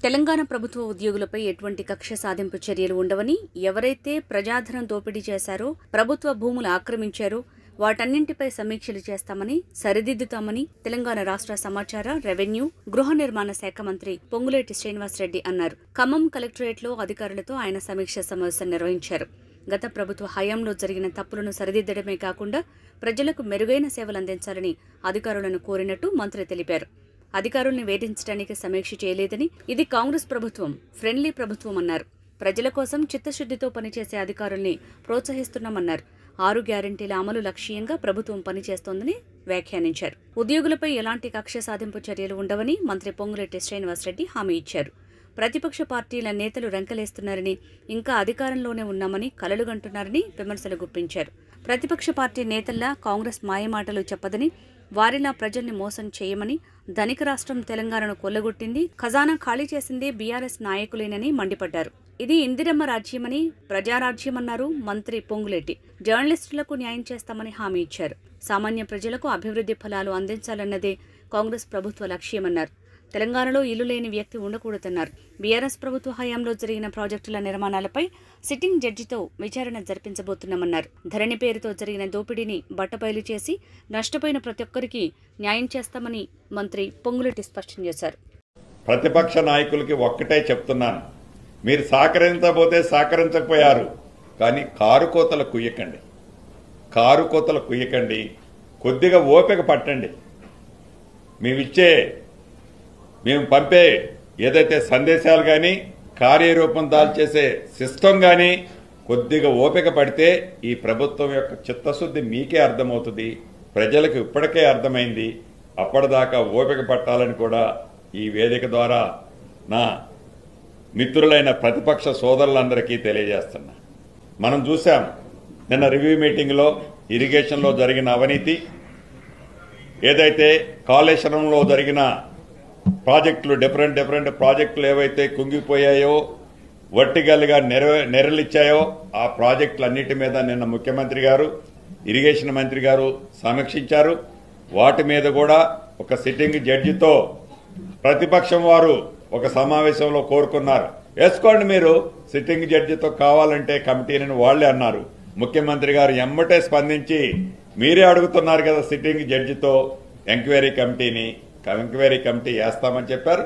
తెలంగాణ ప్రభుత్వ ఉద్యోగులపై ఎటువంటి కక్ష సాధింపు చర్యలు ఉండవని, ఎవరైతే ప్రజాధనం దోపిడీ చేశారో, ప్రభుత్వ భూములు ఆక్రమించారో వాటన్నింటిపై సమీక్షలు చేస్తామని, సరిదిద్దుతామని తెలంగాణ రాష్ట్ర సమాచార, రెవెన్యూ, గృహ నిర్మాణ శాఖ మంత్రి పొంగులేటి శ్రీనివాసరెడ్డి అన్నారు. ఖమ్మం కలెక్టరేట్లో అధికారులతో ఆయన సమీక్ష సమావేశం నిర్వహించారు. గత ప్రభుత్వ హయాంలో జరిగిన తప్పులను సరిదిద్దడమే కాకుండా ప్రజలకు మెరుగైన సేవలు అందించాలని అధికారులను కోరినట్టు మంత్రి తెలిపారు. అధికారుల్ని వేధించడానికి సమీక్ష చేయలేదని, ఇది కాంగ్రెస్ ప్రభుత్వం, ఫ్రెండ్లీ ప్రభుత్వం అన్నారు. ప్రజల కోసం చిత్తశుద్దితో పనిచేసే అధికారుల్ని ప్రోత్సహిస్తున్నామన్నారు. 6 గ్యారంటీల అమలు లక్ష్యంగా ప్రభుత్వం పనిచేస్తోందని వ్యాఖ్యానించారు. ఉద్యోగులపై ఎలాంటి కక్ష సాధింపు చర్యలు ఉండవని మంత్రి పొంగులేటి శ్రీనివాసరెడ్డి హామీ ఇచ్చారు. ప్రతిపక్ష పార్టీల నేతలు రంకెలేస్తున్నారని, ఇంకా అధికారంలోనే ఉన్నామని కలలుగంటున్నారని విమర్శలు గుప్పించారు. ప్రతిపక్ష పార్టీ నేతల్లా కాంగ్రెస్ మాయమాటలు చెప్పదని, వారిలా ప్రజల్ని మోసం చేయమని, ధనిక రాష్ట్రం తెలంగాణను కొల్లగొట్టింది, ఖజానా ఖాళీ చేసిందే బీఆర్ఎస్ నాయకులేనని మండిపడ్డారు. ఇది ఇందిరమ్మ రాజ్యమని, ప్రజారాజ్యమన్నారు మంత్రి పొంగులేటి. జర్నలిస్టులకు న్యాయం చేస్తామని హామీ ఇచ్చారు. సామాన్య ప్రజలకు అభివృద్ధి ఫలాలు అందించాలన్నదే కాంగ్రెస్ ప్రభుత్వ లక్ష్యమన్నారు. తెలంగాణలో ఇల్లు లేని వ్యక్తి ఉండకూడదన్నారు. బీఆర్ఎస్ ప్రభుత్వ హయాంలో జరిగిన ప్రాజెక్టుల నిర్మాణాలపై సిట్టింగ్ జడ్జితో విచారణ జరిపించబోతున్నామన్నారు. ధరణి పేరుతో జరిగిన దోపిడీని బట్టబయలు చేసి నష్టపోయిన ప్రతి ఒక్కరికి న్యాయం చేస్తామని మంత్రి పొంగులేటి స్పష్టం చేశారు. ప్రతిపక్ష నాయకులకి ఒక్కటే చెప్తున్నాను, మీరు సహకరించబోతే సహకరించకపోయారు, కానీ కారు కోతలు కుయ్యకండి, కొద్దిగా ఓపిక పట్టండి. మేము పంపే ఏదైతే సందేశాలు కానీ, కార్యరూపం దాల్చేసే సిస్టమ్ కానీ కొద్దిగా ఓపిక పడితే ఈ ప్రభుత్వం యొక్క చిత్తశుద్ధి మీకే అర్థమవుతుంది, ప్రజలకు ఇప్పటికే అర్థమైంది. అప్పటిదాకా ఓపిక పట్టాలని కూడా ఈ వేదిక ద్వారా నా మిత్రులైన ప్రతిపక్ష సోదరులందరికీ తెలియజేస్తున్నా. మనం చూసాం నిన్న రివ్యూ మీటింగ్లో ఇరిగేషన్లో జరిగిన అవినీతి, ఏదైతే కాళేశ్వరంలో జరిగిన ప్రాజెక్టులు, డిఫరెంట్ ప్రాజెక్టులు ఏవైతే కుంగిపోయాయో, వర్టికల్గా నెరలిచ్చాయో ఆ ప్రాజెక్టులన్నిటి మీద నిన్న ముఖ్యమంత్రి గారు, ఇరిగేషన్ మంత్రి గారు సమీక్షించారు. వాటి మీద కూడా ఒక సిట్టింగ్ జడ్జితో ప్రతిపక్షం వారు ఒక సమావేశంలో కోరుకున్నారు. వేసుకోండి, మీరు సిట్టింగ్ జడ్జితో కావాలంటే కమిటీని వాళ్లే అన్నారు. ముఖ్యమంత్రి గారు ఎమ్మటే స్పందించి, మీరే అడుగుతున్నారు కదా సిట్టింగ్ జడ్జితో ఎంక్వైరీ కమిటీ వేస్తామని చెప్పారు.